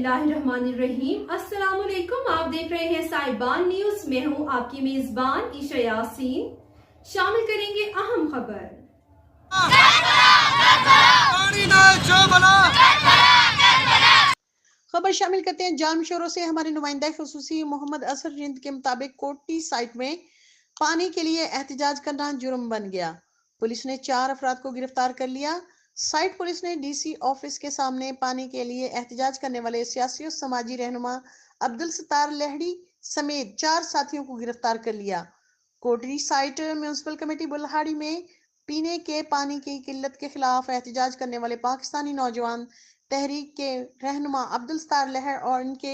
बिस्मिल्लाहिर्रहमानिर्रहीम। अस्सलामुअलैकुम। आप देख रहे हैं साहिबान न्यूज। मैं हूं आपकी मेजबान ईशा यासीन। शामिल करेंगे अहम खबर। खबर शामिल करते हैं जाम शोरों से। हमारे नुमाइंदा खुसूसी मोहम्मद असर जिंद के मुताबिक कोटी साइट में पानी के लिए एहतजाज करना जुर्म बन गया। पुलिस ने 4 अफराद को गिरफ्तार कर लिया। साइट पुलिस ने डीसी ऑफिस के सामने पानी के लिए एहतजाज करने वाले सियासी और समाजी रहनुमा अब्दुल सत्तार लहड़ी समेत 4 साथियों को गिरफ्तार कर लिया। कोटरी साइट म्यूनिसिपल कमेटी बुल्हाड़ी में पीने के पानी की किल्लत के खिलाफ एहतजाज करने वाले पाकिस्तानी नौजवान तहरीक के रहनुमा अब्दुल सत्तार लहड़ और इनके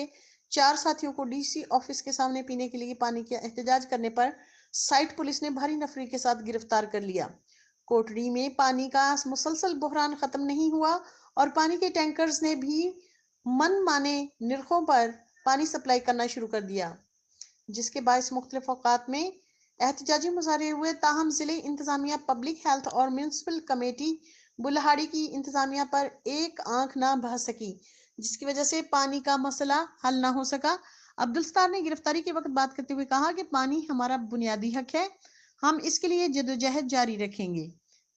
4 साथियों को डीसी ऑफिस के सामने पीने के लिए पानी का एहतजाज करने पर साइट पुलिस ने भारी नफरी के साथ गिरफ्तार कर लिया। कोटड़ी में पानी का मुसलसल बहरान खत्म नहीं हुआ और पानी के टैंकर्स ने भी मनमाने निरखों पर पानी सप्लाई करना शुरू कर दिया, जिसके बायस मुख्तलिफ औकात में एहतजाजी मुजाहरे हुए। ताहम जिले इंतजामिया, पब्लिक हेल्थ और म्यूनिसिपल कमेटी बुल्हाड़ी की इंतजामिया पर एक आंख ना बह सकी, जिसकी वजह से पानी का मसला हल ना हो सका। अब्दुल सत्तार ने गिरफ्तारी के वक्त बात करते हुए कहा कि पानी हमारा बुनियादी हक है, हम इसके लिए जद्दोजहद जारी रखेंगे।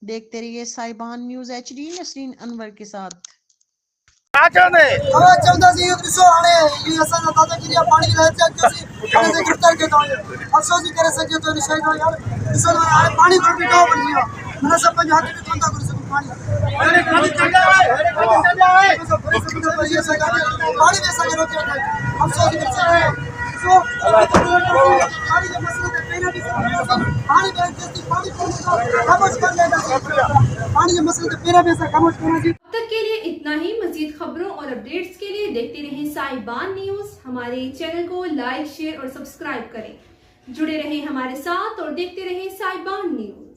देखते रहिए साहिबान न्यूज HD नसरीन अनवर के साथ। चौदह सी पानी गिरफ्तार के अफसोस ही करे सके तो पानी को भी बन गया मेरा सब हाथ में कंधा कर सकूं पानी पानी में सके रोके अफसोस ही कर सके सो पानी के मसले पे पहले भी पानी में जैसे पानी खामोश कर लेना पानी के मसले पे पहले भी ऐसा खामोश करना चाहिए। अब तक के लिए इतना ही। मजीद खबरों और अपडेट्स के लिए देखते रहें साहिबान न्यूज। हमारे चैनल को लाइक, शेयर और सब्सक्राइब करें। जुड़े रहें हमारे साथ और देखते रहें साहिबान न्यूज।